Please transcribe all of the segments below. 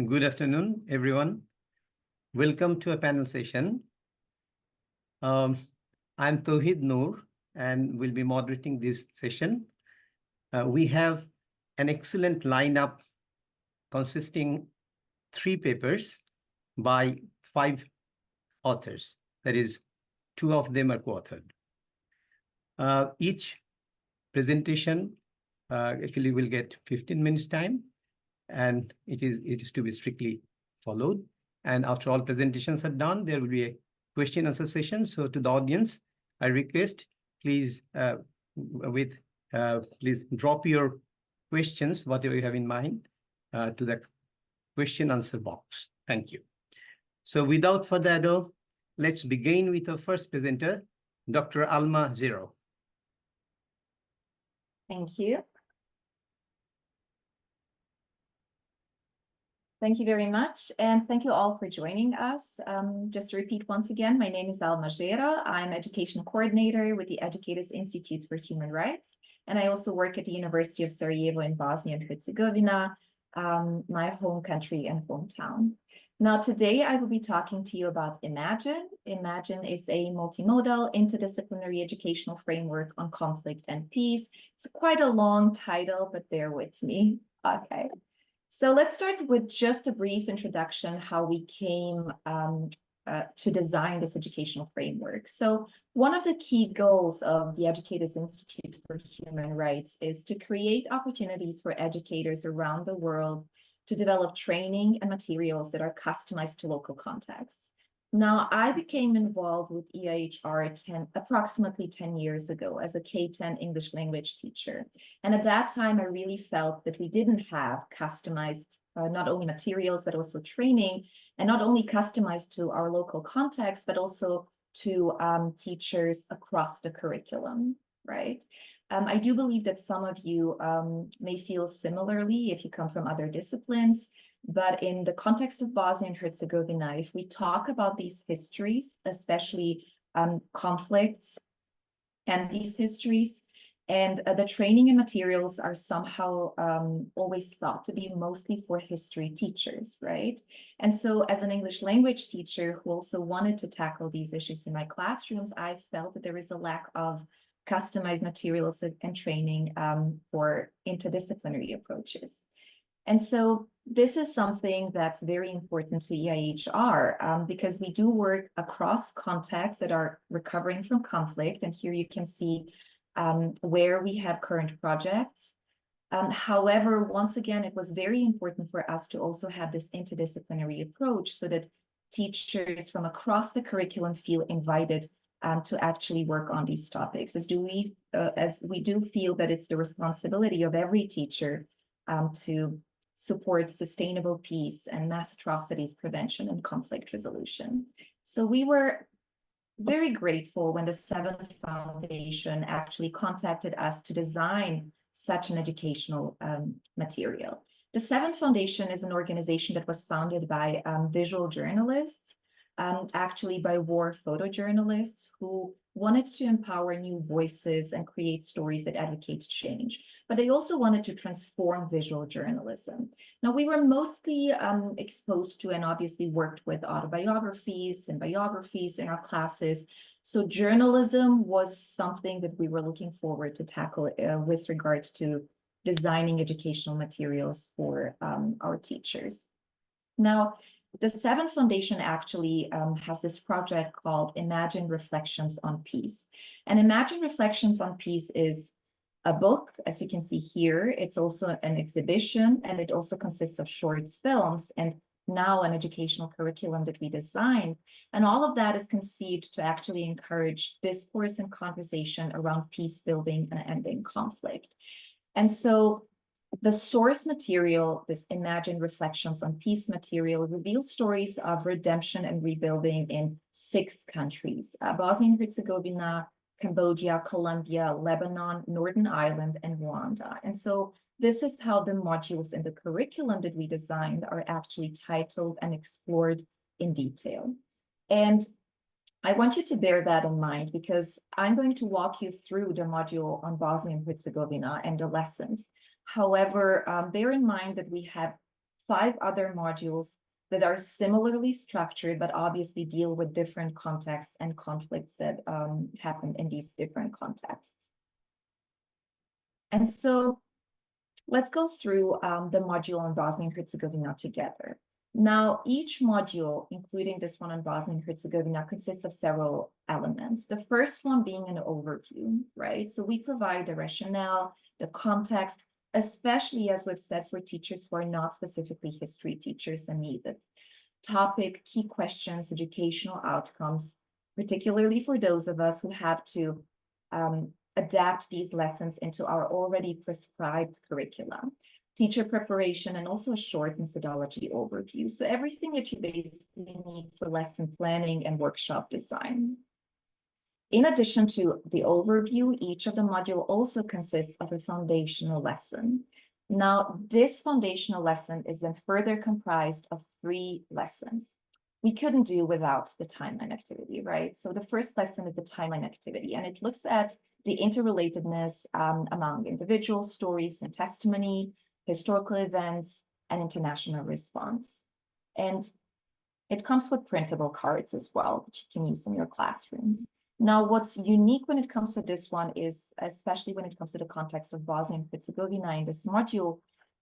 Good afternoon, everyone. Welcome to a panel session. I'm Tawheed Noor and will be moderating this session. We have an excellent lineup consisting 3 papers by 5 authors. That is, 2 of them are co-authored. Each presentation actually will get 15 minutes time, and it is to be strictly followed. And after all presentations are done, there will be a question answer session. So to the audience, I request, please please drop your questions, whatever you have in mind, to the question answer box. Thank you. So without further ado, let's begin with our first presenter, Dr. Alma Žero. Thank you. Thank you very much, and thank you all for joining us. Just to repeat once again, my name is Alma Žero. I'm Education Coordinator with the Educators Institute for Human Rights, and I also work at the University of Sarajevo in Bosnia and Herzegovina, my home country and hometown. Now, today I will be talking to you about Imagine. Imagine is a multimodal, interdisciplinary educational framework on conflict and peace. It's quite a long title, but bear with me. Okay. So let's start with just a brief introduction how we came to design this educational framework. So one of the key goals of the Educators Institute for Human Rights is to create opportunities for educators around the world to develop training and materials that are customized to local contexts. Now, I became involved with EIHR approximately 10 years ago as a K-10 English language teacher. And at that time, I really felt that we didn't have customized, not only materials, but also training, and not only customized to our local context, but also to teachers across the curriculum, right? I do believe that some of you may feel similarly if you come from other disciplines. But in the context of Bosnia and Herzegovina, if we talk about these histories, especially conflicts and these histories, and the training and materials are somehow always thought to be mostly for history teachers, right? And so as an English language teacher who also wanted to tackle these issues in my classrooms, I felt that there is a lack of customized materials and training for interdisciplinary approaches. And so this is something that's very important to EIHR because we do work across contexts that are recovering from conflict. And here you can see where we have current projects. However, once again, it was very important for us to also have this interdisciplinary approach so that teachers from across the curriculum feel invited to actually work on these topics, as we do feel that it's the responsibility of every teacher to support sustainable peace and mass atrocities prevention and conflict resolution. So we were very grateful when the Seventh Foundation actually contacted us to design such an educational material. The Seventh Foundation is an organization that was founded by visual journalists, actually by war photojournalists who wanted to empower new voices and create stories that advocate change. But they also wanted to transform visual journalism. Now, we were mostly exposed to and obviously worked with autobiographies and biographies in our classes. So journalism was something that we were looking forward to tackle with regard to designing educational materials for our teachers. Now, the Seventh Foundation actually has this project called Imagine Reflections on Peace. And Imagine Reflections on Peace is a book, as you can see here. It's also an exhibition, and it also consists of short films and now an educational curriculum that we designed. And all of that is conceived to actually encourage discourse and conversation around peace building and ending conflict. And so the source material, this Imagine Reflections on Peace material, reveals stories of redemption and rebuilding in 6 countries: Bosnia and Herzegovina, Cambodia, Colombia, Lebanon, Northern Ireland, and Rwanda. And so this is how the modules in the curriculum that we designed are actually titled and explored in detail. And I want you to bear that in mind because I'm going to walk you through the module on Bosnia and Herzegovina and the lessons. However, bear in mind that we have 5 other modules that are similarly structured, but obviously deal with different contexts and conflicts that happen in these different contexts. And so let's go through the module on Bosnia and Herzegovina together. Now, each module, including this one on Bosnia and Herzegovina, consists of several elements. The first one being an overview, right? So we provide the rationale, the context, especially as we've said for teachers who are not specifically history teachers and need the topic, key questions, educational outcomes, particularly for those of us who have to adapt these lessons into our already prescribed curriculum, teacher preparation, and also a short methodology overview. So everything that you basically need for lesson planning and workshop design. In addition to the overview, each of the module also consists of a foundational lesson. Now, this foundational lesson is then further comprised of 3 lessons. We couldn't do without the timeline activity, right? So the first lesson is the timeline activity, and it looks at the interrelatedness among individual stories and testimony, historical events, and international response. And it comes with printable cards as well, which you can use in your classrooms. Now, what's unique when it comes to this one is, especially when it comes to the context of Bosnia and Herzegovina in this module,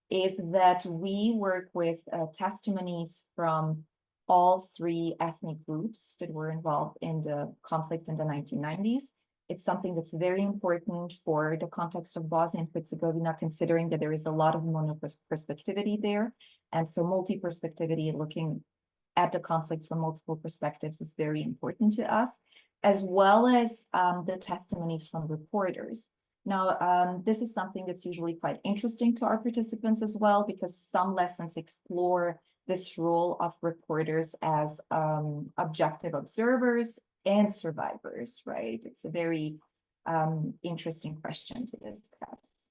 is that we work with testimonies from all 3 ethnic groups that were involved in the conflict in the 1990s. It's something that's very important for the context of Bosnia and Herzegovina, considering that there is a lot of mono-perspectivity there. And so multi-perspectivity, looking at the conflict from multiple perspectives, is very important to us, as well as the testimony from reporters. Now, this is something that's usually quite interesting to our participants as well, because some lessons explore this role of reporters as objective observers and survivors, right? It's a very interesting question to discuss.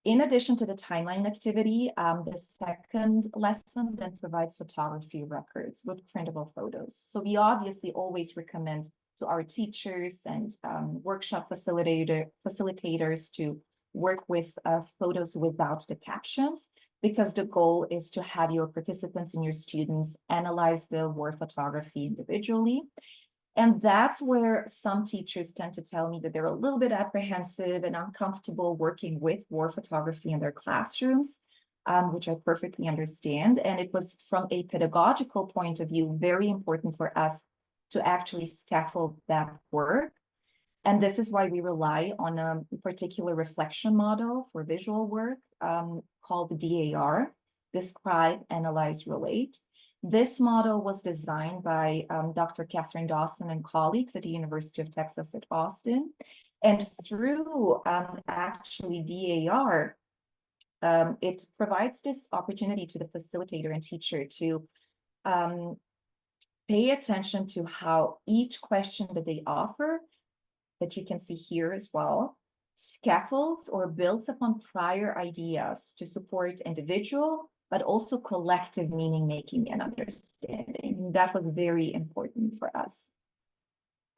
In addition to the timeline activity, the second lesson then provides photography records with printable photos. So we obviously always recommend to our teachers and workshop facilitators to work with photos without the captions, because the goal is to have your participants and your students analyze the war photography individually. And that's where some teachers tend to tell me that they're a little bit apprehensive and uncomfortable working with war photography in their classrooms, which I perfectly understand. And it was, from a pedagogical point of view, very important for us to actually scaffold that work. And this is why we rely on a particular reflection model for visual work called the DAR, Describe, Analyze, Relate. This model was designed by Dr. Catherine Dawson and colleagues at the University of Texas at Austin. And through actually DAR, it provides this opportunity to the facilitator and teacher to pay attention to how each question that they offer, that you can see here as well, scaffolds or builds upon prior ideas to support individual, but also collective meaning making and understanding. That was very important for us.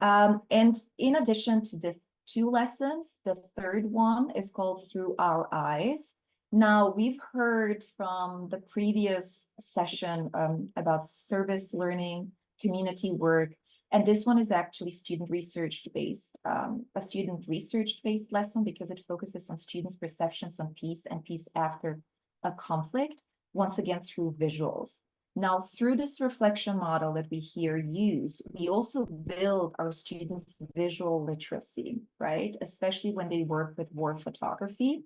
And in addition to the 2 lessons, the third one is called Through Our Eyes. Now, we've heard from the previous session about service learning, community work, and this one is actually student research-based, a student research-based lesson, because it focuses on students' perceptions on peace and peace after a conflict, once again through visuals. Now, through this reflection model that we here use, we also build our students' visual literacy, right? Especially when they work with war photography.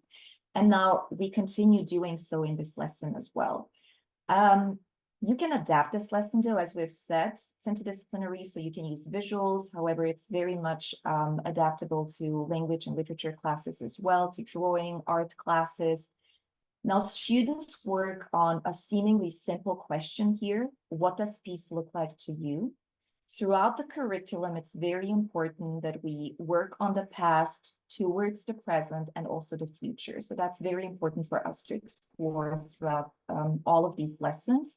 And now we continue doing so in this lesson as well. You can adapt this lesson though, as we've said, it's interdisciplinary, so you can use visuals. However, it's very much adaptable to language and literature classes as well, to drawing, art classes. Now, students work on a seemingly simple question here. What does peace look like to you? Throughout the curriculum, it's very important that we work on the past towards the present and also the future. So that's very important for us to explore throughout all of these lessons.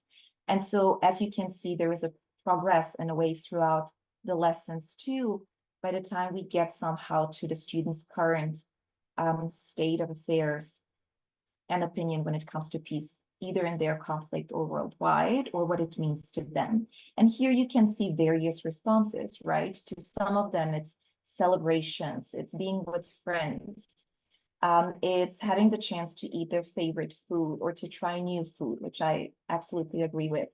And so, as you can see, there is a progress in a way throughout the lessons too, by the time we get somehow to the students' current state of affairs and opinion when it comes to peace either in their conflict or worldwide, or what it means to them. And here you can see various responses, right? To some of them, it's celebrations, it's being with friends, it's having the chance to eat their favorite food or to try new food, which I absolutely agree with.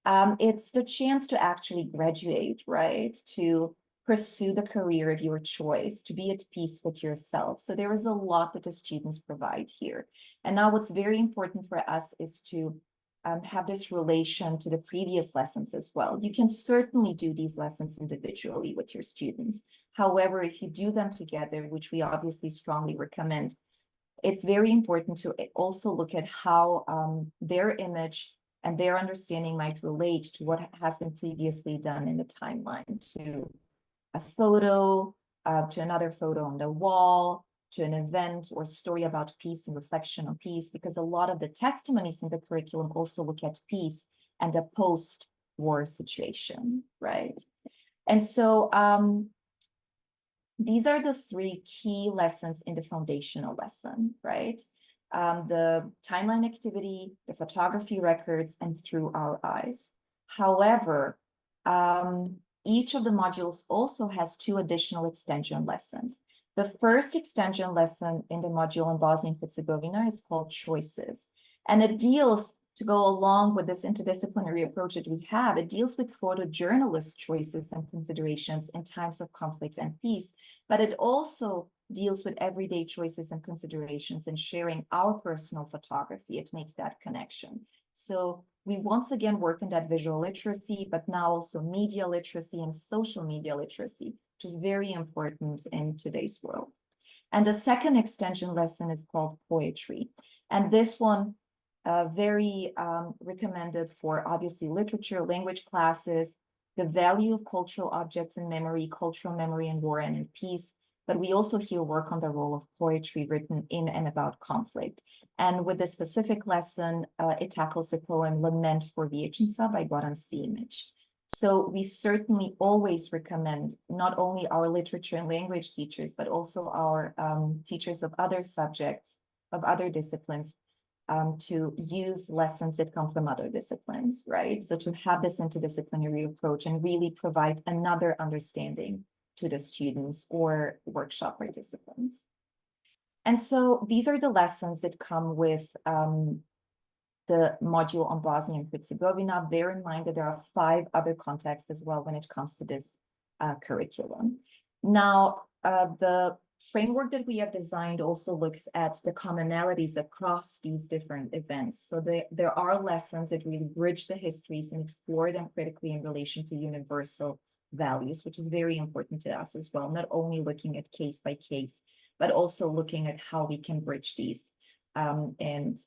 It's the chance to actually graduate, right? To pursue the career of your choice, to be at peace with yourself. So there is a lot that the students provide here. And now what's very important for us is to have this relation to the previous lessons as well. You can certainly do these lessons individually with your students. However, if you do them together, which we obviously strongly recommend, it's very important to also look at how their image and their understanding might relate to what has been previously done in the timeline, to a photo, to another photo on the wall, to an event or story about peace and reflection on peace, because a lot of the testimonies in the curriculum also look at peace and a post-war situation, right? And so these are the three key lessons in the foundational lesson, right? The timeline activity, the photography records, and through our eyes. However, each of the modules also has two additional extension lessons. The first extension lesson in the module on Bosnia and Herzegovina is called Choices, and it deals, to go along with this interdisciplinary approach that we have, it deals with photojournalist choices and considerations in times of conflict and peace, but it also deals with everyday choices and considerations and sharing our personal photography. It makes that connection. So we once again work on that visual literacy, but now also media literacy and social media literacy, which is very important in today's world. And the second extension lesson is called Poetry. And this one, very recommended for obviously literature, language classes, the value of cultural objects in memory, cultural memory in war and in peace. But we also here work on the role of poetry written in and about conflict. And with this specific lesson, it tackles the poem Lament for Vijećnica by Goran Simić. So we certainly always recommend not only our literature and language teachers, but also our teachers of other subjects, of other disciplines, to use lessons that come from other disciplines, right? So to have this interdisciplinary approach and really provide another understanding to the students or workshop participants. And so these are the lessons that come with the module on Bosnia and Herzegovina. Bear in mind that there are 5 other contexts as well when it comes to this curriculum. Now, the framework that we have designed also looks at the commonalities across these different events. So there are lessons that really bridge the histories and explore them critically in relation to universal values, which is very important to us as well, not only looking at case by case, but also looking at how we can bridge these and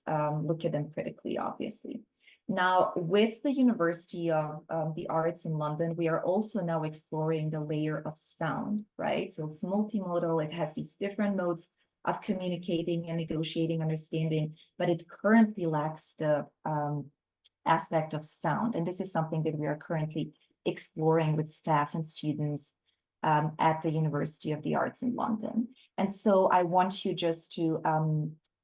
look at them critically, obviously. Now, with the University of the Arts in London, we are also now exploring the layer of sound, right? So it's multimodal, it has these different modes of communicating and negotiating, understanding, but it currently lacks the aspect of sound. And this is something that we are currently exploring with staff and students at the University of the Arts in London. And so I want you just to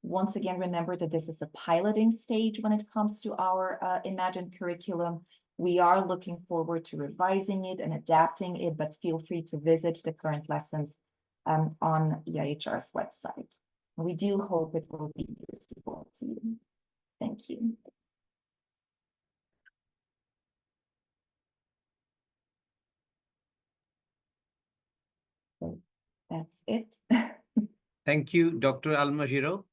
once again, remember that this is a piloting stage when it comes to our imagined curriculum. We are looking forward to revising it and adapting it, but feel free to visit the current lessons on IAGR's website. We do hope it will be useful to you. Thank you. So that's it. Thank you, Dr. Alma, Žero,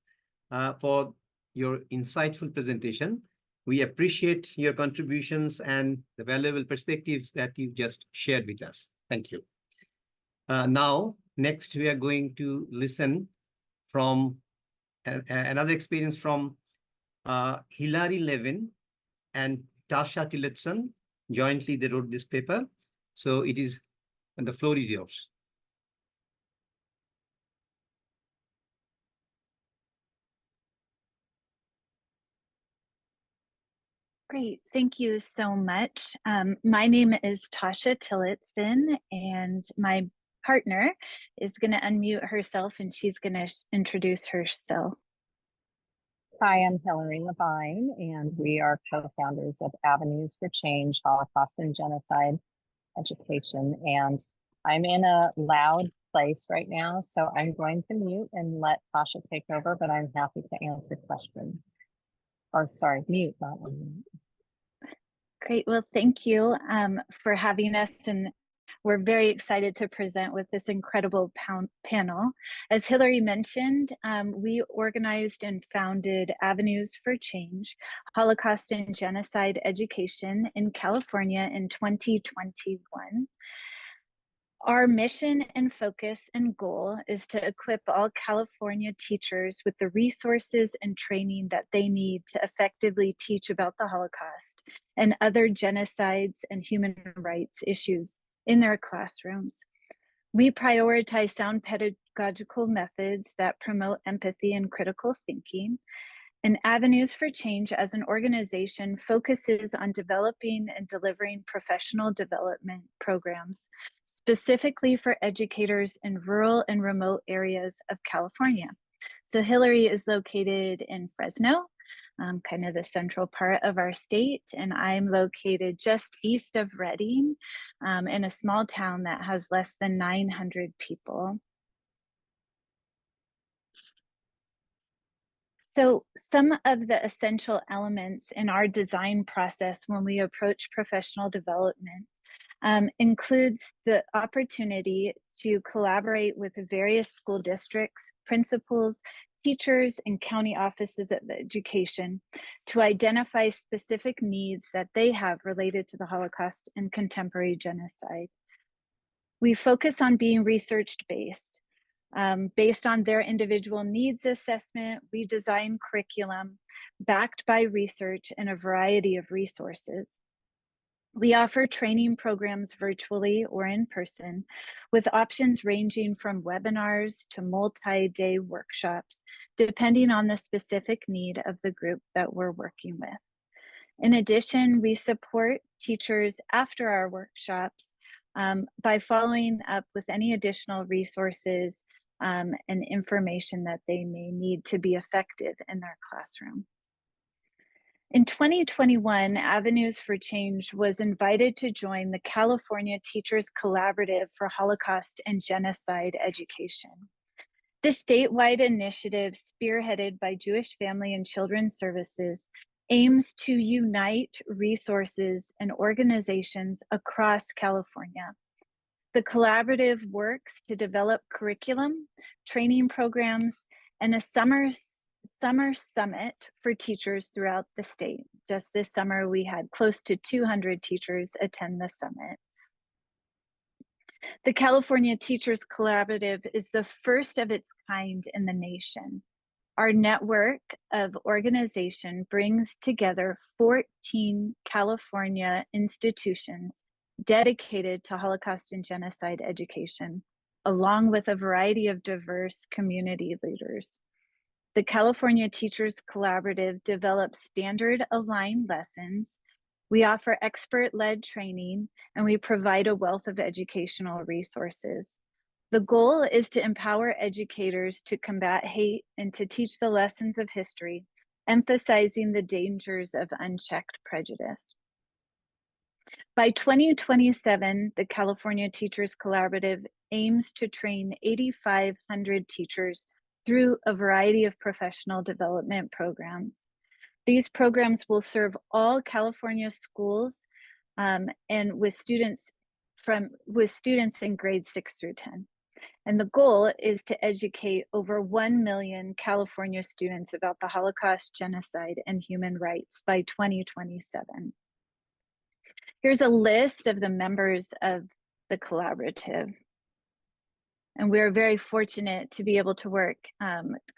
for your insightful presentation. We appreciate your contributions and the valuable perspectives that you've just shared with us. Thank you. Now, next, we are going to listen from another experience from Hilary, Levine and Tosha, Tillotson. Jointly, they wrote this paper. So it is, and the floor is yours. Great, thank you so much. My name is Tosha Tillotson, and my partner is going to unmute herself and she's going to introduce herself. Hi, I'm Hilary Levine, and we are co-founders of Avenues for Change, Holocaust and Genocide Education. And I'm in a loud place right now, so I'm going to mute and let Tosha take over, but I'm happy to answer questions. Or sorry, mute, not unmute. Great. Well, thank you for having us, and we're very excited to present with this incredible panel. As Hilary mentioned, we organized and founded Avenues for Change, Holocaust and Genocide Education in California in 2021. Our mission and focus and goal is to equip all California teachers with the resources and training that they need to effectively teach about the Holocaust and other genocides and human rights issues in their classrooms. We prioritize sound pedagogical methods that promote empathy and critical thinking. And Avenues for Change as an organization focuses on developing and delivering professional development programs specifically for educators in rural and remote areas of California. So Hilary is located in Fresno, kind of the central part of our state, and I'm located just east of Redding in a small town that has less than 900 people. So some of the essential elements in our design process when we approach professional development includes the opportunity to collaborate with the various school districts, principals, teachers, and county offices of education to identify specific needs that they have related to the Holocaust and contemporary genocide. We focus on being research-based. Based on their individual needs assessment, we design curriculum backed by research and a variety of resources. We offer training programs virtually or in person, with options ranging from webinars to multi-day workshops, depending on the specific need of the group that we're working with. In addition, we support teachers after our workshops by following up with any additional resources and information that they may need to be effective in their classroom. In 2021, Avenues for Change was invited to join the California Teachers Collaborative for Holocaust and Genocide Education. This statewide initiative, spearheaded by Jewish Family and Children's Services, aims to unite resources and organizations across California. The collaborative works to develop curriculum, training programs, and a summer summit for teachers throughout the state. Just this summer, we had close to 200 teachers attend the summit. The California Teachers Collaborative is the first of its kind in the nation. Our network of organization brings together 14 California institutions dedicated to Holocaust and genocide education, along with a variety of diverse community leaders. The California Teachers Collaborative develops standard-aligned lessons. We offer expert-led training, and we provide a wealth of educational resources. The goal is to empower educators to combat hate and to teach the lessons of history, emphasizing the dangers of unchecked prejudice. By 2027, the California Teachers Collaborative aims to train 8,500 teachers through a variety of professional development programs. These programs will serve all California schools and with students in grades 6 through 10. And the goal is to educate over 1 million California students about the Holocaust, genocide, and human rights by 2027. Here's a list of the members of the collaborative. And we're very fortunate to be able to work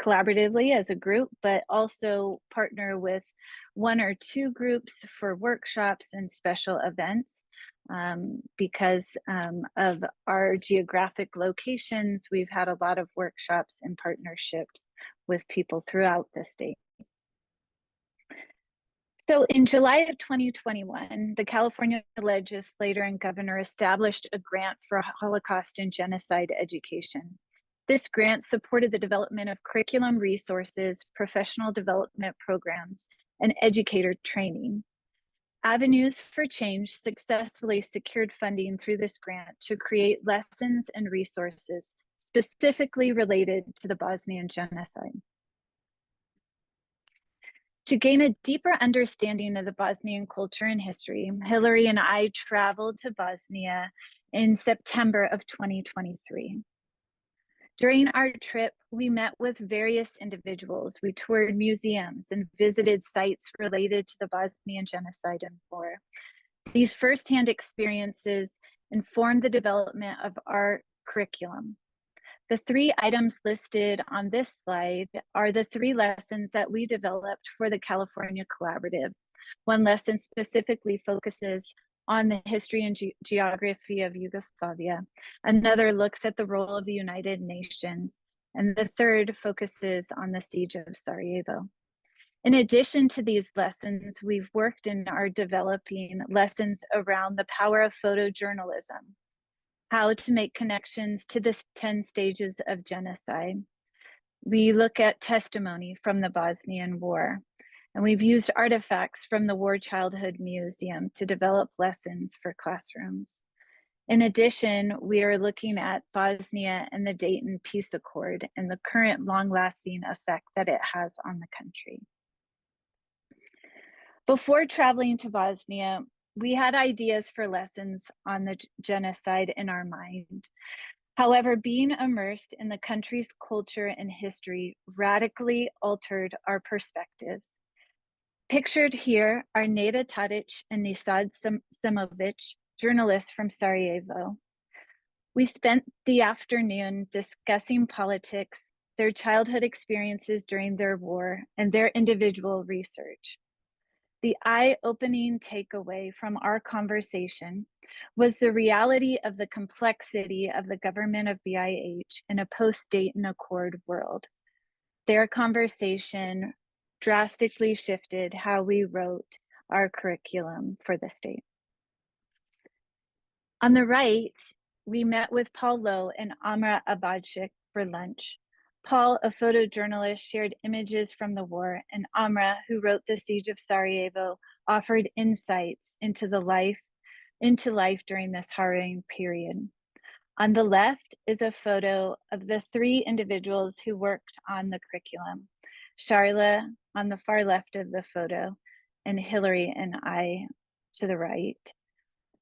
collaboratively as a group, but also partner with 1 or 2 groups for workshops and special events. Because of our geographic locations, we've had a lot of workshops and partnerships with people throughout the state. So in July of 2021, the California legislator and governor established a grant for Holocaust and genocide education. This grant supported the development of curriculum resources, professional development programs, and educator training. Avenues for Change successfully secured funding through this grant to create lessons and resources specifically related to the Bosnian Genocide. To gain a deeper understanding of the Bosnian culture and history, Hilary and I traveled to Bosnia in September of 2023. During our trip, we met with various individuals. We toured museums and visited sites related to the Bosnian Genocide and War. These firsthand experiences informed the development of our curriculum. The 3 items listed on this slide are the 3 lessons that we developed for the California Collaborative. One lesson specifically focuses on the history and geography of Yugoslavia. Another looks at the role of the United Nations. And the third focuses on the siege of Sarajevo. In addition to these lessons, we've worked and are developing lessons around the power of photojournalism, how to make connections to the 10 stages of genocide. We look at testimony from the Bosnian War, and we've used artifacts from the War Childhood Museum to develop lessons for classrooms. In addition, we are looking at Bosnia and the Dayton Peace Accord and the current long-lasting effect that it has on the country. Before traveling to Bosnia, we had ideas for lessons on the genocide in our mind. However, being immersed in the country's culture and history radically altered our perspectives. Pictured here are Neda Tadic and Nisad Simovic, journalists from Sarajevo. We spent the afternoon discussing politics, their childhood experiences during their war, and their individual research. The eye-opening takeaway from our conversation was the reality of the complexity of the government of BIH in a post-Dayton Accord world. Their conversation drastically shifted how we wrote our curriculum for the state. On the right, we met with Paul Lowe and Amra Abadshik for lunch. Paul, a photojournalist, shared images from the war, and Amra, who wrote The Siege of Sarajevo, offered insights into life during this harrowing period. On the left is a photo of the 3 individuals who worked on the curriculum. Charla on the far left of the photo, and Hilary and I to the right.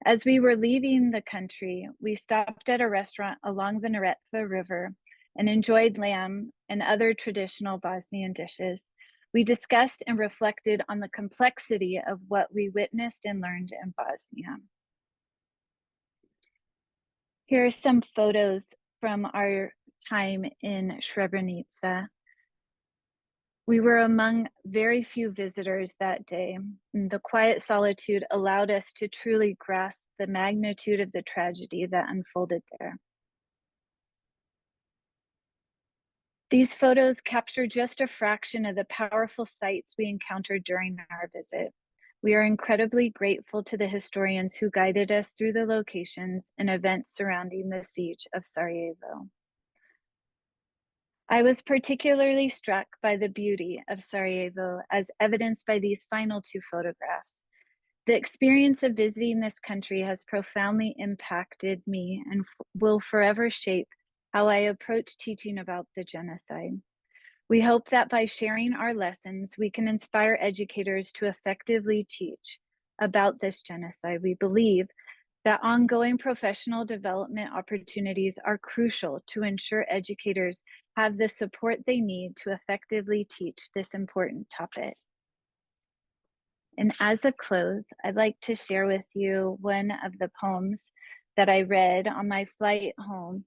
As we were leaving the country, we stopped at a restaurant along the Neretva River and enjoyed lamb and other traditional Bosnian dishes. We discussed and reflected on the complexity of what we witnessed and learned in Bosnia. Here are some photos from our time in Srebrenica. We were among very few visitors that day, and the quiet solitude allowed us to truly grasp the magnitude of the tragedy that unfolded there. These photos capture just a fraction of the powerful sights we encountered during our visit. We are incredibly grateful to the historians who guided us through the locations and events surrounding the siege of Sarajevo. I was particularly struck by the beauty of Sarajevo as evidenced by these final 2 photographs. The experience of visiting this country has profoundly impacted me and will forever shape how I approach teaching about the genocide. We hope that by sharing our lessons, we can inspire educators to effectively teach about this genocide. We believe that ongoing professional development opportunities are crucial to ensure educators have the support they need to effectively teach this important topic. And as a close, I'd like to share with you one of the poems that I read on my flight home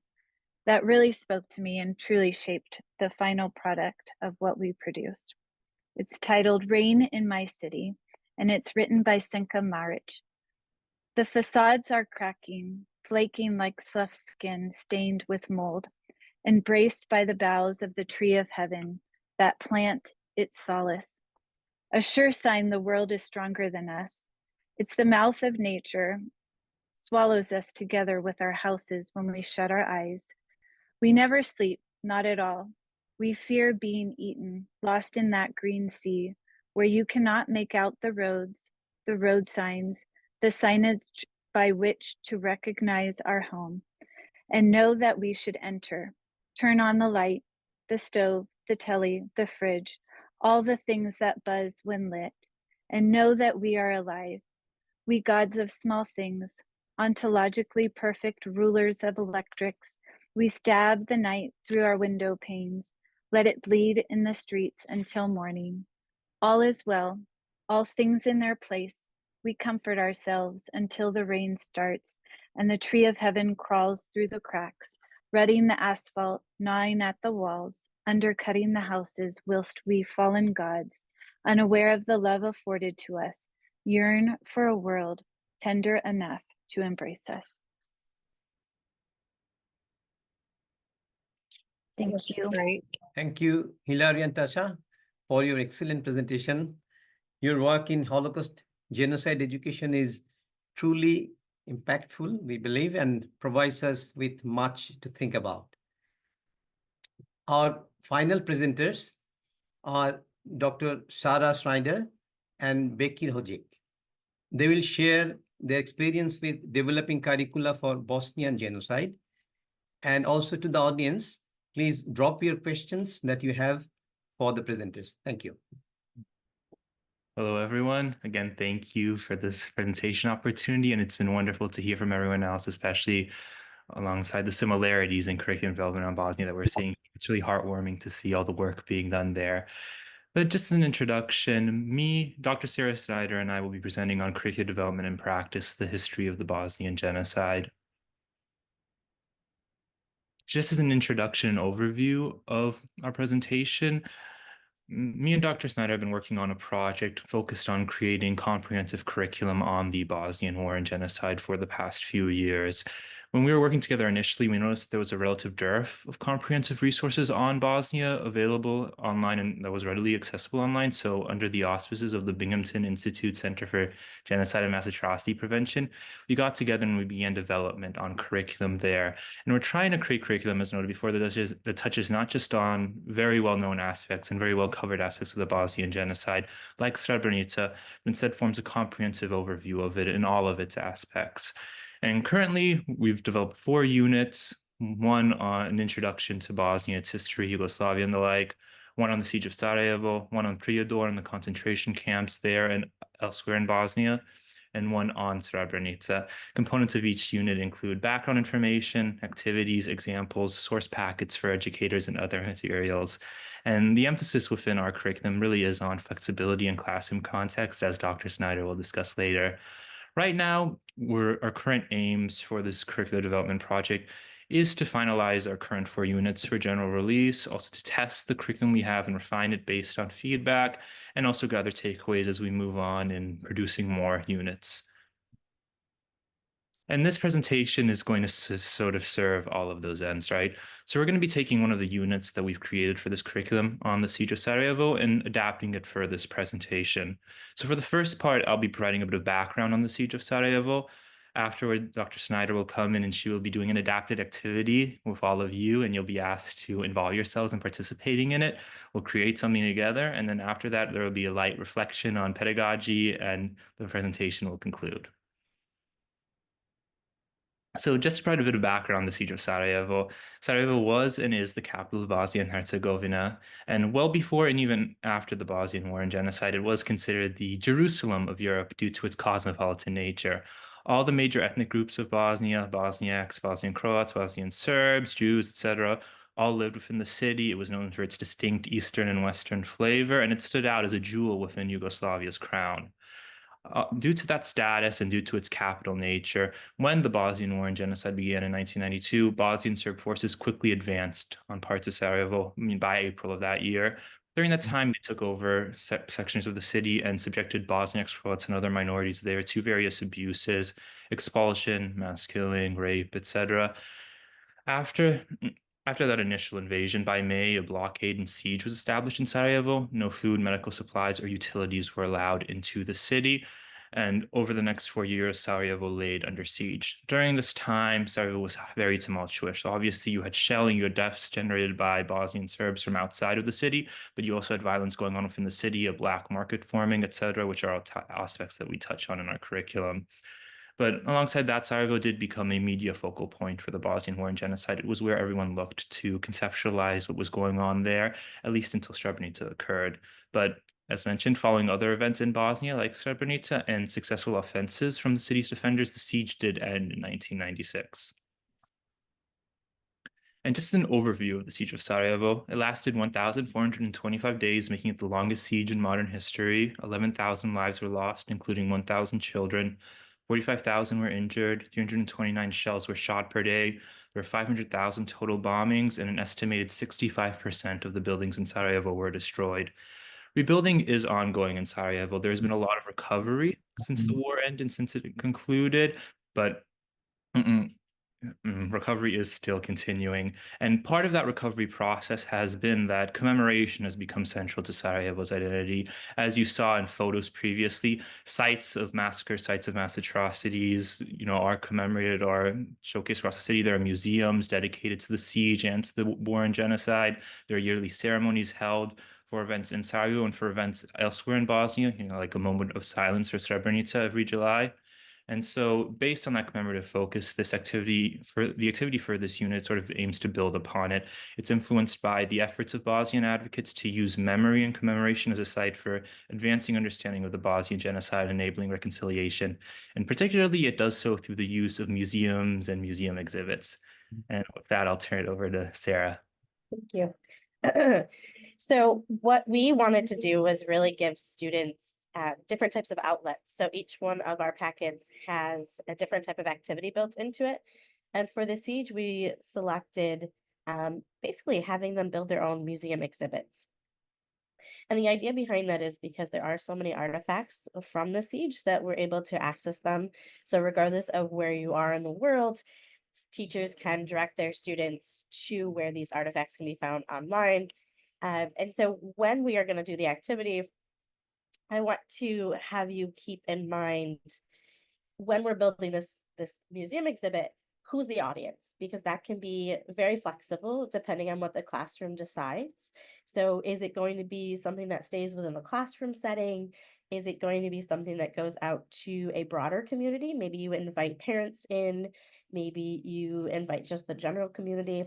that really spoke to me and truly shaped the final product of what we produced. It's titled Rain in My City, and it's written by Senka Maric. The facades are cracking, flaking like slough skin stained with mold, embraced by the boughs of the tree of heaven that plant its solace. A sure sign the world is stronger than us. It's the mouth of nature, swallows us together with our houses when we shut our eyes. We never sleep not at all. We fear being eaten, lost in that green sea, where you cannot make out the roads, the road signs, the signage by which to recognize our home, and know that we should enter. Turn on the light, the stove, the telly, the fridge, all the things that buzz when lit, and know that we are alive. We gods of small things, ontologically perfect rulers of electrics, we stab the night through our window panes, let it bleed in the streets until morning. All is well, all things in their place. We comfort ourselves until the rain starts and the tree of heaven crawls through the cracks, rutting the asphalt, gnawing at the walls, undercutting the houses, whilst we fallen gods, unaware of the love afforded to us, yearn for a world tender enough to embrace us. Thank you. Great. Thank you, Hilary and Tosha, for your excellent presentation. Your work in Holocaust genocide education is truly impactful, we believe, and provides us with much to think about. Our final presenters are Dr. Sarah Schneider and Bekir Hodzic. They will share their experience with developing curricula for Bosnian genocide. And also to the audience, please drop your questions that you have for the presenters. Thank you. Hello, everyone. Again, thank you for this presentation opportunity, and it's been wonderful to hear from everyone else, especially alongside the similarities in curriculum development on Bosnia that we're seeing. It's really heartwarming to see all the work being done there. But just as an introduction, me, Dr. Sarah Snyder, and I will be presenting on curriculum development and practice, the history of the Bosnian genocide. Just as an introduction and overview of our presentation, me and Dr. Snyder have been working on a project focused on creating comprehensive curriculum on the Bosnian War and Genocide for the past few years. When we were working together initially, we noticed that there was a relative dearth of comprehensive resources on Bosnia available online and that was readily accessible online. So under the auspices of the Binghamton Institute Center for Genocide and Mass Atrocity Prevention, we got together and we began development on curriculum there. And we're trying to create curriculum, as noted before, that touches not just on very well-known aspects and very well-covered aspects of the Bosnian genocide, like Srebrenica, but instead forms a comprehensive overview of it in all of its aspects. And currently, we've developed 4 units, one on an introduction to Bosnia, its history, Yugoslavia, and the like, one on the siege of Sarajevo, one on Prijedor and the concentration camps there and elsewhere in Bosnia, and one on Srebrenica. Components of each unit include background information, activities, examples, source packets for educators, and other materials. And the emphasis within our curriculum really is on flexibility and classroom context, as Dr. Snyder will discuss later. Right now, our current aims for this curricular development project is to finalize our current 4 units for general release, also to test the curriculum we have and refine it based on feedback, and also gather takeaways as we move on in producing more units. And this presentation is going to sort of serve all of those ends, right? So we're going to be taking one of the units that we've created for this curriculum on the siege of Sarajevo and adapting it for this presentation. So for the first part, I'll be providing a bit of background on the siege of Sarajevo. Afterward, Dr. Snyder will come in and she will be doing an adapted activity with all of you, and you'll be asked to involve yourselves in participating in it. We'll create something together, and then after that, there will be a light reflection on pedagogy, and the presentation will conclude. So just to provide a bit of background on the siege of Sarajevo, Sarajevo was and is the capital of Bosnia and Herzegovina, and well before and even after the Bosnian War and Genocide, it was considered the Jerusalem of Europe due to its cosmopolitan nature. All the major ethnic groups of Bosnia, Bosniaks, Bosnian Croats, Bosnian Serbs, Jews, etc., all lived within the city. It was known for its distinct Eastern and Western flavor, and it stood out as a jewel within Yugoslavia's crown. Due to that status and due to its capital nature, when the Bosnian War and Genocide began in 1992, Bosnian Serb forces quickly advanced on parts of Sarajevo, by April of that year. During that time, they took over sections of the city and subjected Bosniaks, Croats, and other minorities there to various abuses, expulsion, mass killing, rape, etc. After that initial invasion, by May, a blockade and siege was established in Sarajevo. No food, medical supplies, or utilities were allowed into the city. And over the next 4 years, Sarajevo laid under siege. During this time, Sarajevo was very tumultuous. So obviously you had shelling, you had deaths generated by Bosnian Serbs from outside of the city, but you also had violence going on within the city, a black market forming, etc., which are all aspects that we touch on in our curriculum. But alongside that, Sarajevo did become a media focal point for the Bosnian War and Genocide. It was where everyone looked to conceptualize what was going on there, at least until Srebrenica occurred. But as mentioned, following other events in Bosnia like Srebrenica and successful offenses from the city's defenders, the siege did end in 1996. And just an overview of the Siege of Sarajevo, it lasted 1,425 days, making it the longest siege in modern history. 11,000 lives were lost, including 1,000 children. 45,000 were injured. 329 shells were shot per day. There were 500,000 total bombings, and an estimated 65% of the buildings in Sarajevo were destroyed. Rebuilding is ongoing in Sarajevo. There's been a lot of recovery since the war ended and since it concluded, but recovery is still continuing. And part of that recovery process has been that commemoration has become central to Sarajevo's identity. As you saw in photos previously, sites of massacres, sites of mass atrocities, are commemorated or showcased across the city. There are museums dedicated to the siege and to the war and genocide. There are yearly ceremonies held for events in Sarajevo and for events elsewhere in Bosnia, like a moment of silence for Srebrenica every July. And so based on that commemorative focus, the activity for this unit sort of aims to build upon it. It's influenced by the efforts of Bosnian advocates to use memory and commemoration as a site for advancing understanding of the Bosnian genocide, enabling reconciliation. And particularly, it does so through the use of museums and museum exhibits. And with that, I'll turn it over to Sarah. Thank you. So what we wanted to do was really give students different types of outlets. So each one of our packets has a different type of activity built into it. And for the siege, we selected basically having them build their own museum exhibits. And the idea behind that is because there are so many artifacts from the siege that we're able to access them. So regardless of where you are in the world, teachers can direct their students to where these artifacts can be found online. And so when we are going to do the activity, I want to have you keep in mind when we're building this museum exhibit, who's the audience? Because that can be very flexible depending on what the classroom decides. So is it going to be something that stays within the classroom setting? Is it going to be something that goes out to a broader community? Maybe you invite parents in, maybe you invite just the general community.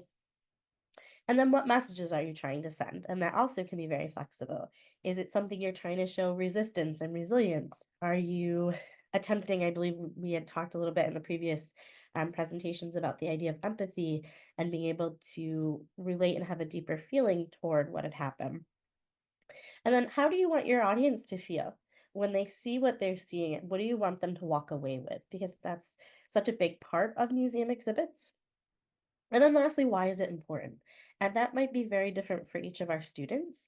And then what messages are you trying to send? And that also can be very flexible. Is it something you're trying to show resistance and resilience? Are you attempting, I believe we had talked a little bit in the previous presentations about the idea of empathy and being able to relate and have a deeper feeling toward what had happened. And then how do you want your audience to feel when they see what they're seeing? What do you want them to walk away with? Because that's such a big part of museum exhibits. And then lastly, why is it important? And that might be very different for each of our students.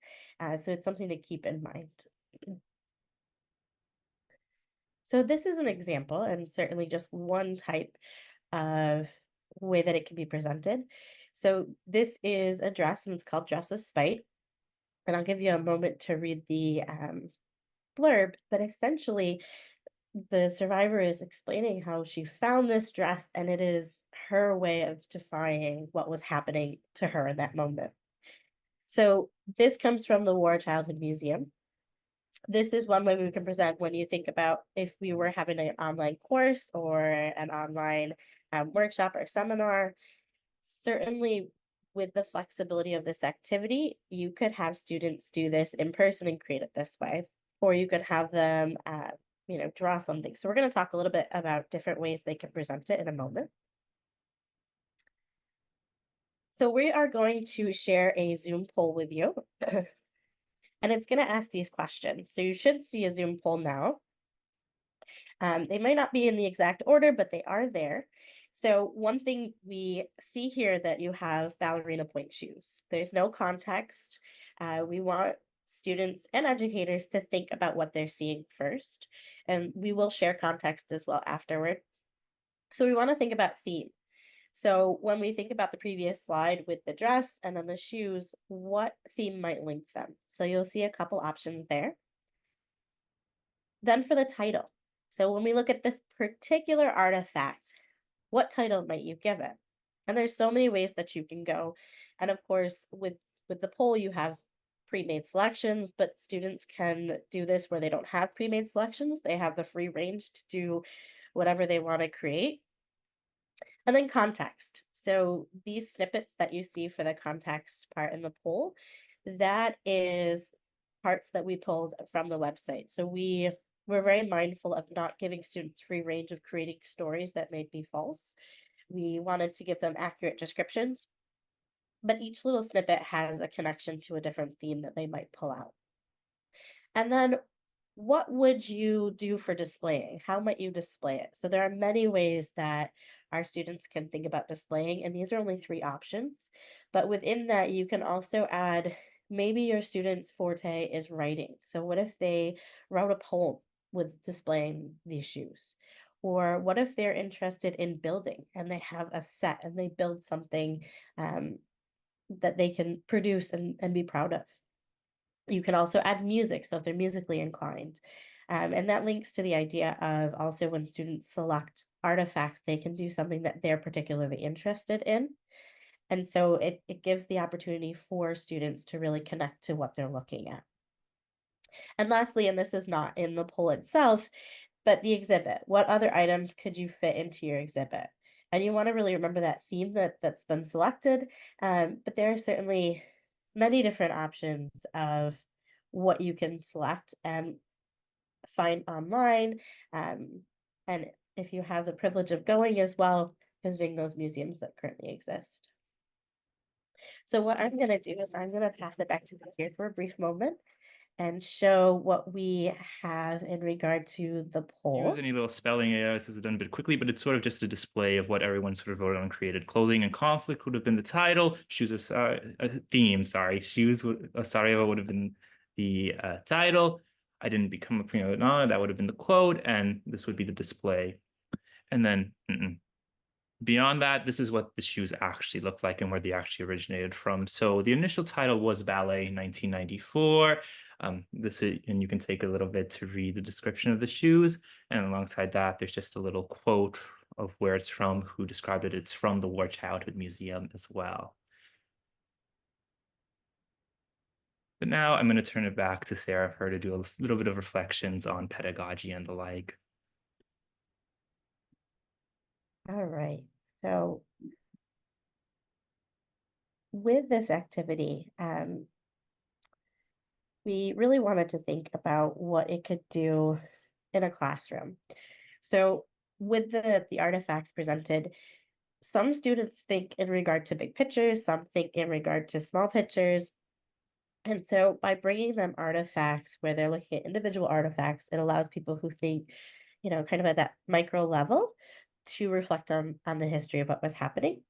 So it's something to keep in mind. So this is an example and certainly just one type of way that it can be presented. So this is a dress and it's called Dress of Spite. And I'll give you a moment to read the blurb, but essentially the survivor is explaining how she found this dress and it is her way of defying what was happening to her in that moment. So this comes from the War Childhood Museum. This is one way we can present when you think about if we were having an online course or an online workshop or seminar. Certainly with the flexibility of this activity, you could have students do this in person and create it this way, or you could have them draw something. So we're going to talk a little bit about different ways they can present it in a moment. So we are going to share a Zoom poll with you. And it's going to ask these questions. So you should see a Zoom poll now. They might not be in the exact order, but they are there. So one thing we see here that you have ballerina point shoes. There's no context. We want students and educators to think about what they're seeing first. And we will share context as well afterward. So we want to think about theme. So when we think about the previous slide with the dress and then the shoes, what theme might link them? So you'll see a couple options there. Then for the title. So when we look at this particular artifact, what title might you give it? And there's so many ways that you can go. And of course, with the poll, you have pre-made selections, but students can do this where they don't have pre-made selections. They have the free range to do whatever they want to create. And then context. So these snippets that you see for the context part in the poll, that is parts that we pulled from the website. So we're very mindful of not giving students free range of creating stories that may be false. We wanted to give them accurate descriptions, but each little snippet has a connection to a different theme that they might pull out. And then what would you do for displaying? How might you display it? So there are many ways that our students can think about displaying, and these are only 3 options. But within that, you can also add, maybe your student's forte is writing. So what if they wrote a poem with displaying these shoes? Or what if they're interested in building and they have a set and they build something that they can produce and be proud of? You can also add music, so if they're musically inclined. And that links to the idea of also when students select artifacts, they can do something that they're particularly interested in. And so it gives the opportunity for students to really connect to what they're looking at. And lastly, and this is not in the poll itself, but the exhibit. What other items could you fit into your exhibit? And you want to really remember that theme that's been selected. But there are certainly many different options of what you can select and find online. And if you have the privilege of going as well, visiting those museums that currently exist. So what I'm going to do is I'm going to pass it back to Bakir for a brief moment and show what we have in regard to the poll. Use any little spelling errors. This is done a bit quickly, but it's sort of just a display of what everyone sort of voted on created. Clothing and conflict would have been the title. Shoes are theme, sorry. Shoes Sarajevo would have been the title. I didn't become a prima donna. That would have been the quote, and this would be the display. And then beyond that, this is what the shoes actually look like and where they actually originated from. So the initial title was Ballet 1994. This is, and you can take a little bit to read the description of the shoes. And alongside that, there's just a little quote of where it's from, who described it. It's from the War Childhood Museum as well. But now I'm going to turn it back to Sarah for her to do a little bit of reflections on pedagogy and the like. All right, so with this activity, we really wanted to think about what it could do in a classroom. So with the artifacts presented, some students think in regard to big pictures, some think in regard to small pictures. And so by bringing them artifacts where they're looking at individual artifacts, it allows people who think, kind of at that micro level to reflect on the history of what was happening.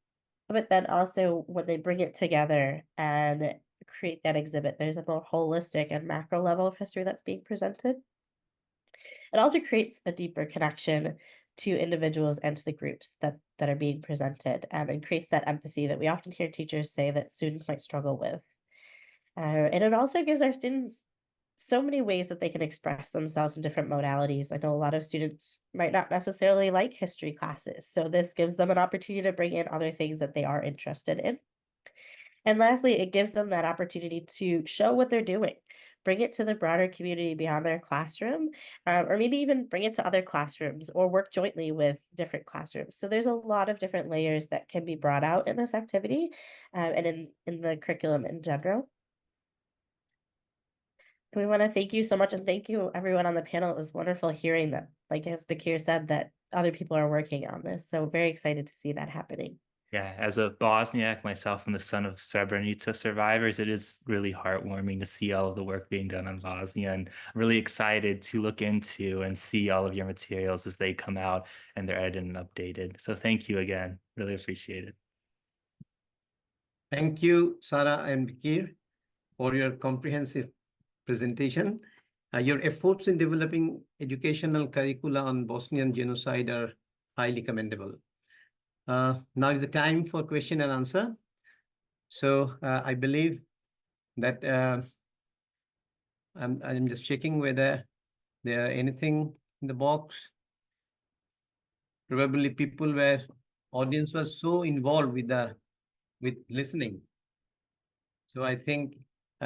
But then also when they bring it together and create that exhibit, there's a more holistic and macro level of history that's being presented. It also creates a deeper connection to individuals and to the groups that are being presented, and creates that empathy that we often hear teachers say that students might struggle with. And it also gives our students so many ways that they can express themselves in different modalities. I know a lot of students might not necessarily like history classes, so this gives them an opportunity to bring in other things that they are interested in. And lastly, it gives them that opportunity to show what they're doing, bring it to the broader community beyond their classroom, or maybe even bring it to other classrooms or work jointly with different classrooms. So there's a lot of different layers that can be brought out in this activity and in the curriculum in general. We want to thank you so much, and thank you everyone on the panel. It was wonderful hearing that, like as Bakir said, that other people are working on this. So very excited to see that happening. Yeah, as a Bosniak myself and the son of Srebrenica survivors, it is really heartwarming to see all of the work being done on Bosnia, and I'm really excited to look into and see all of your materials as they come out and they're edited and updated. So thank you again. Really appreciate it. Thank you, Sarah and Bakir, for your comprehensive presentation. Your efforts in developing educational curricula on Bosnian genocide are highly commendable. Now is the time for question and answer. So I believe that I'm just checking whether there are anything in the box probably audience was so involved with listening. So I think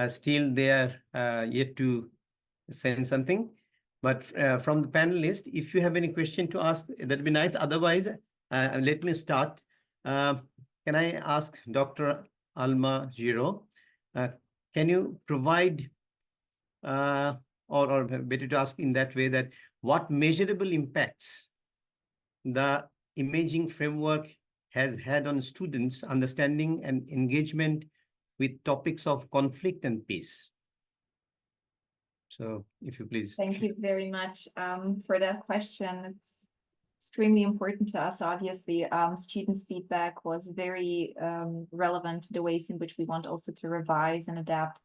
still they are yet to send something. But from the panelists, if you have any question to ask, that'd be nice. Otherwise, let me start. Can I ask Dr. Alma Žero, can you provide, or better to ask in that way, that what measurable impacts the imaging framework has had on students' understanding and engagement with topics of conflict and peace? So if you please. Thank you very much for that question. It's extremely important to us. Obviously, students' feedback was very relevant to the ways in which we want also to revise and adapt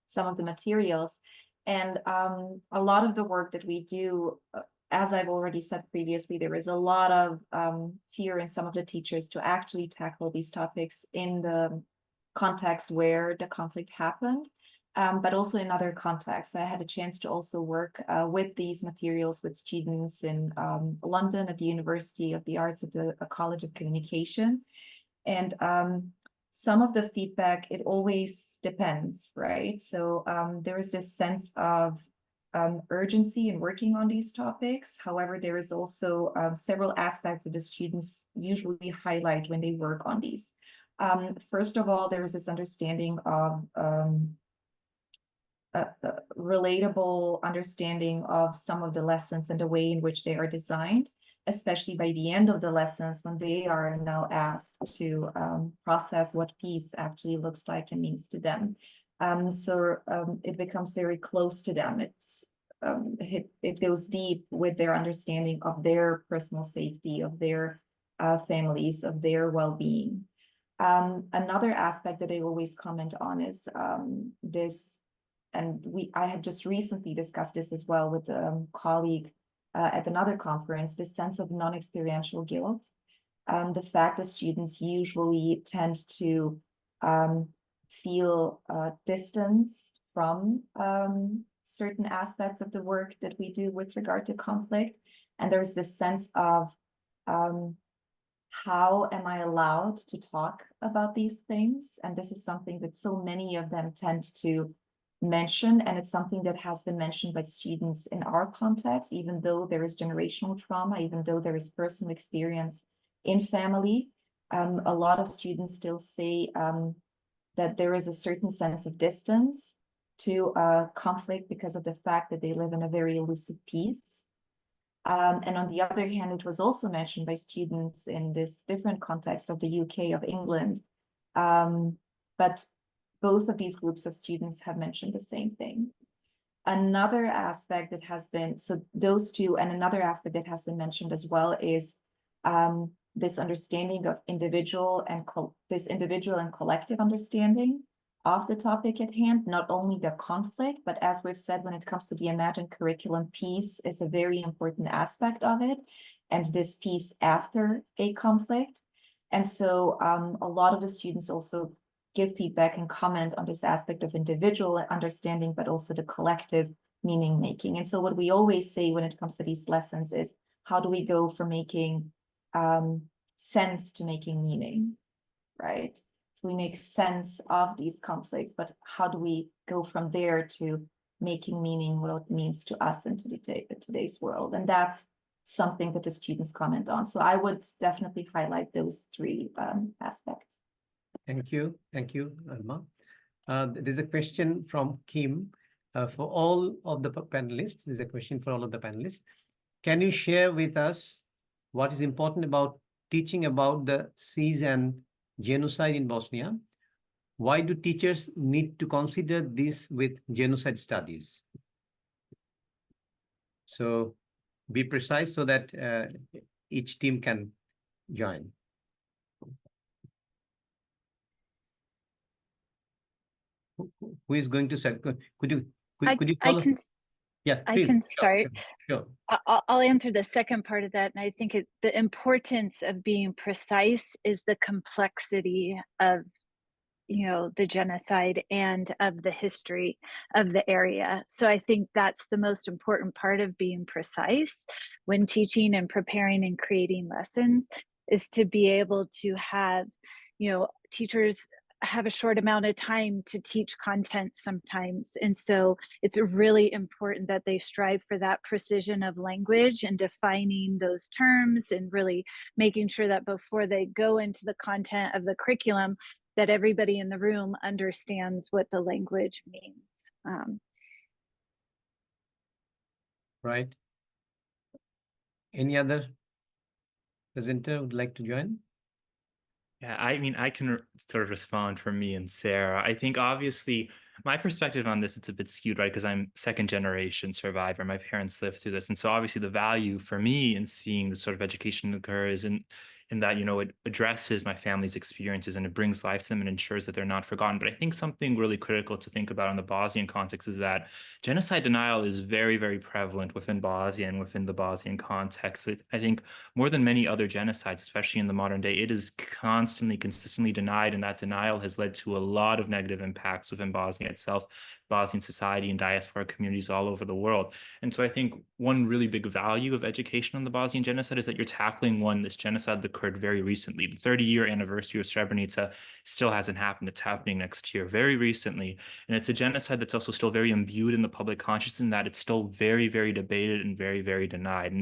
some of the materials. And a lot of the work that we do, as I've already said previously, there is a lot of fear in some of the teachers to actually tackle these topics in the context where the conflict happened. But also in other contexts. I had a chance to also work with these materials with students in London at the University of the Arts at the College of Communication. And some of the feedback, it always depends, right? So there is this sense of urgency in working on these topics. However, there is also several aspects that the students usually highlight when they work on these. First of all, there is this understanding of a relatable understanding of some of the lessons and the way in which they are designed, especially by the end of the lessons when they are now asked to process what peace actually looks like and means to them. So it becomes very close to them. It goes deep with their understanding of their personal safety, of their families, of their well-being. Another aspect that I always comment on is this. And I had just recently discussed this as well with a colleague at another conference, this sense of non-experiential guilt. The fact that students usually tend to feel distance from certain aspects of the work that we do with regard to conflict. And there's this sense of how am I allowed to talk about these things? And this is something that so many of them tend to mention, and it's something that has been mentioned by students in our context, even though there is generational trauma, even though there is personal experience in family. A lot of students still say that there is a certain sense of distance to conflict because of the fact that they live in a very elusive peace. And on the other hand, it was also mentioned by students in this different context of the UK, of England, but both of these groups of students have mentioned the same thing. Another aspect that has been, so those two, and another aspect that has been mentioned as well is this understanding of individual and collective understanding of the topic at hand, not only the conflict, but as we've said, when it comes to the imagined curriculum, peace is a very important aspect of it, and this peace after a conflict. And so a lot of the students also give feedback and comment on this aspect of individual understanding, but also the collective meaning making. And so what we always say when it comes to these lessons is, how do we go from making sense to making meaning, right? So we make sense of these conflicts, but how do we go from there to making meaning what it means to us and to today's world? And that's something that the students comment on. So I would definitely highlight those three aspects. Thank you, Alma. There's a question from Kim for all of the panelists. There's a question for all of the panelists. Can you share with us what is important about teaching about the siege and genocide in Bosnia? Why do teachers need to consider this with genocide studies? So be precise so that each team can join. Who is going to start? Could you follow? Yeah, please. I can start. Sure. I'll answer the second part of that. And I think the importance of being precise is the complexity of the genocide and of the history of the area. So I think that's the most important part of being precise when teaching and preparing and creating lessons, is to be able to have, teachers have a short amount of time to teach content sometimes. And so it's really important that they strive for that precision of language and defining those terms, and really making sure that before they go into the content of the curriculum, that everybody in the room understands what the language means. Right. Any other presenter would like to join? Yeah, I mean, I can sort of respond for me and Sarah. I think obviously my perspective on this, it's a bit skewed, right? Because I'm second generation survivor. My parents lived through this. And so obviously the value for me in seeing the sort of education occur is in that, it addresses my family's experiences and it brings life to them and ensures that they're not forgotten. But I think something really critical to think about in the Bosnian context is that genocide denial is very, very prevalent within Bosnia and within the Bosnian context. I think more than many other genocides, especially in the modern day, it is consistently denied, and that denial has led to a lot of negative impacts within Bosnia itself, Bosnian society, and diaspora communities all over the world. And so I think one really big value of education on the Bosnian genocide is that you're tackling this genocide that occurred very recently. The 30-year anniversary of Srebrenica still hasn't happened. It's happening next year, very recently. And it's a genocide that's also still very imbued in the public consciousness, in that it's still very, very debated and very, very denied.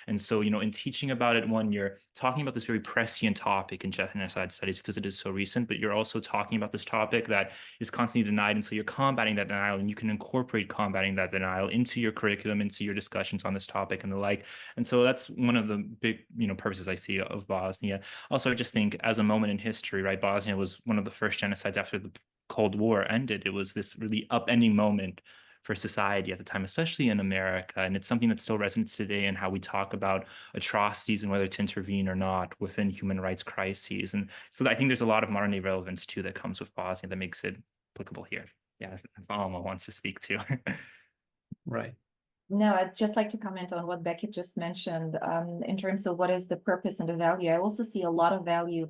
And so, in teaching about it, one, you're talking about this very prescient topic in genocide studies because it is so recent, but you're also talking about this topic that is constantly denied. And so you're combating that denial, and you can incorporate combating that denial into your curriculum, into your discussions on this topic and the like. And so that's one of the big, purposes I see of Bosnia. Also, I just think as a moment in history, right, Bosnia was one of the first genocides after the Cold War ended. It was this really upending moment for society at the time, especially in America. And it's something that still resonates today in how we talk about atrocities and whether to intervene or not within human rights crises. And so I think there's a lot of modern day relevance too that comes with Bosnia that makes it applicable here. Yeah, if Alma wants to speak too. Right. No, I'd just like to comment on what Becky just mentioned in terms of what is the purpose and the value. I also see a lot of value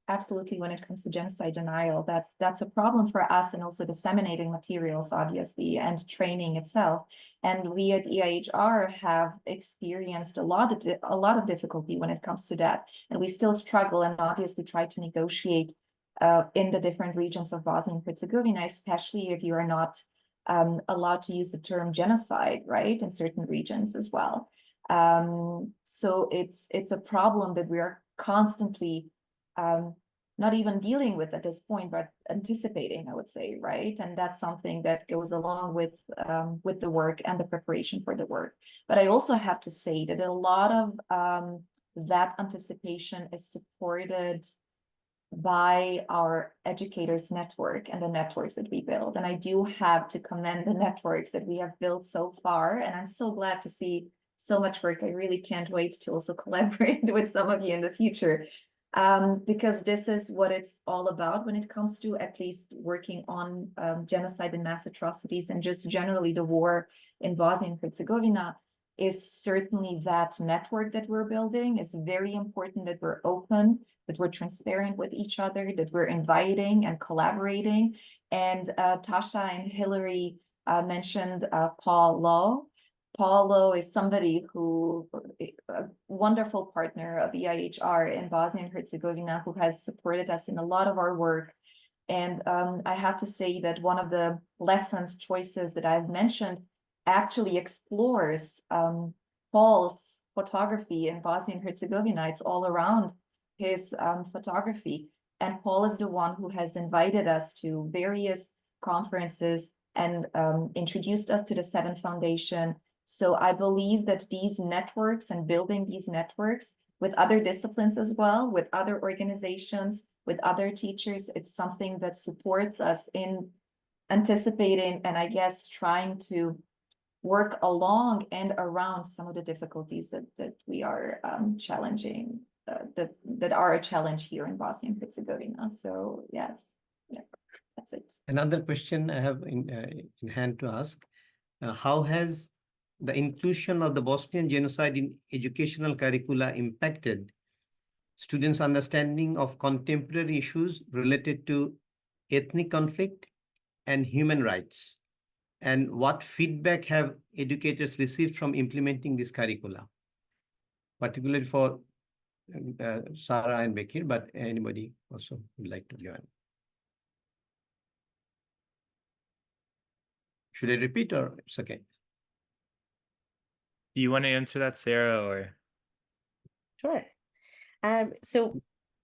absolutely when it comes to genocide denial. That's a problem for us, and also disseminating materials, obviously, and training itself. And we at IAGR have experienced a lot of difficulty when it comes to that, and we still struggle and obviously try to negotiate in the different regions of Bosnia and Herzegovina, especially if you are not allowed to use the term genocide, right, in certain regions as well. So it's a problem that we are constantly not even dealing with at this point, but anticipating, I would say, right? And that's something that goes along with the work and the preparation for the work. But I also have to say that a lot of that anticipation is supported by our educators network and the networks that we build. And I do have to commend the networks that we have built so far. And I'm so glad to see so much work. I really can't wait to also collaborate with some of you in the future, because this is what it's all about when it comes to at least working on genocide and mass atrocities, and just generally the war in Bosnia and Herzegovina. Is certainly that network that we're building. Is very important that we're open, that we're transparent with each other, that we're inviting and collaborating. And Tosha and Hilary mentioned Paul Lowe. Paul Lowe is somebody who, a wonderful partner of IAGR in Bosnia and Herzegovina, who has supported us in a lot of our work. And I have to say that one of the lessons, choices that I've mentioned actually explores Paul's photography in Bosnia and Herzegovina. It's all around his photography. And Paul is the one who has invited us to various conferences and introduced us to the Seven Foundation. So I believe that these networks and building these networks with other disciplines as well, with other organizations, with other teachers, it's something that supports us in anticipating and I guess trying to work along and around some of the difficulties that we are challenging, that are a challenge here in Bosnia and Herzegovina. So yes, yeah, that's it. Another question I have in hand to ask, how has the inclusion of the Bosnian genocide in educational curricula impacted students' understanding of contemporary issues related to ethnic conflict, and human rights. And what feedback have educators received from implementing this curricula, particularly for Sarah and Bekir, but anybody also would like to join? Should I repeat or it's okay? Do you want to answer that, Sarah, or? Sure. So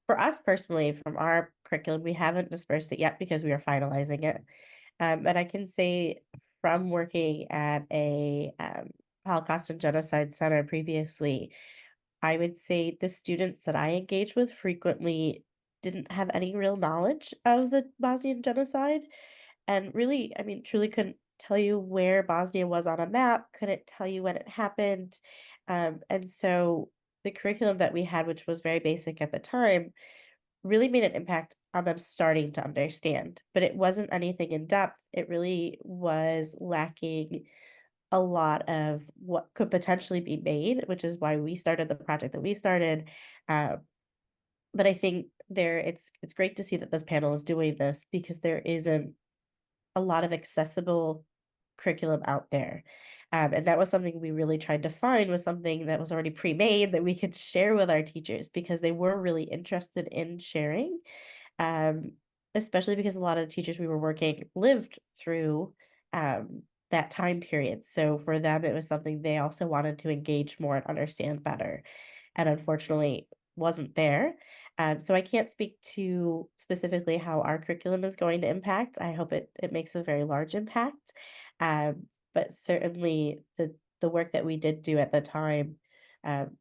for us personally, from our curriculum, we haven't dispersed it yet because we are finalizing it. But I can say from working at a Holocaust and Genocide Center previously, I would say the students that I engaged with frequently didn't have any real knowledge of the Bosnian genocide. And really, I mean, truly couldn't tell you where Bosnia was on a map, couldn't tell you when it happened. And so the curriculum that we had, which was very basic at the time, really made an impact on them starting to understand. But it wasn't anything in depth. It really was lacking a lot of what could potentially be made, which is why we started the project that we started. But I think it's great to see that this panel is doing this because there isn't a lot of accessible curriculum out there. And that was something we really tried to find, was something that was already pre-made that we could share with our teachers because they were really interested in sharing. Especially because a lot of the teachers we were working lived through that time period. So for them, it was something they also wanted to engage more and understand better. And unfortunately wasn't there. So I can't speak to specifically how our curriculum is going to impact. I hope it makes a very large impact. But certainly the work that we did do at the time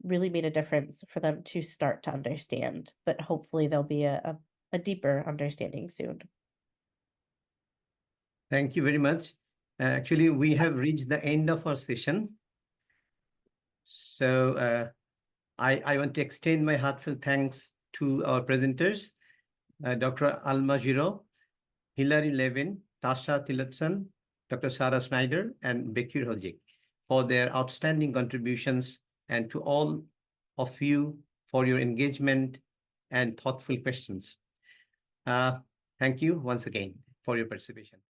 really made a difference for them to start to understand. But hopefully there'll be a deeper understanding soon. Thank you very much. Actually, we have reached the end of our session. So I want to extend my heartfelt thanks to our presenters, Dr. Alma Žero, Hilary Levine, Tosha Tillotson, Dr. Sarah Snyder, and Bekir Hojic for their outstanding contributions, and to all of you for your engagement and thoughtful questions. Thank you once again for your participation.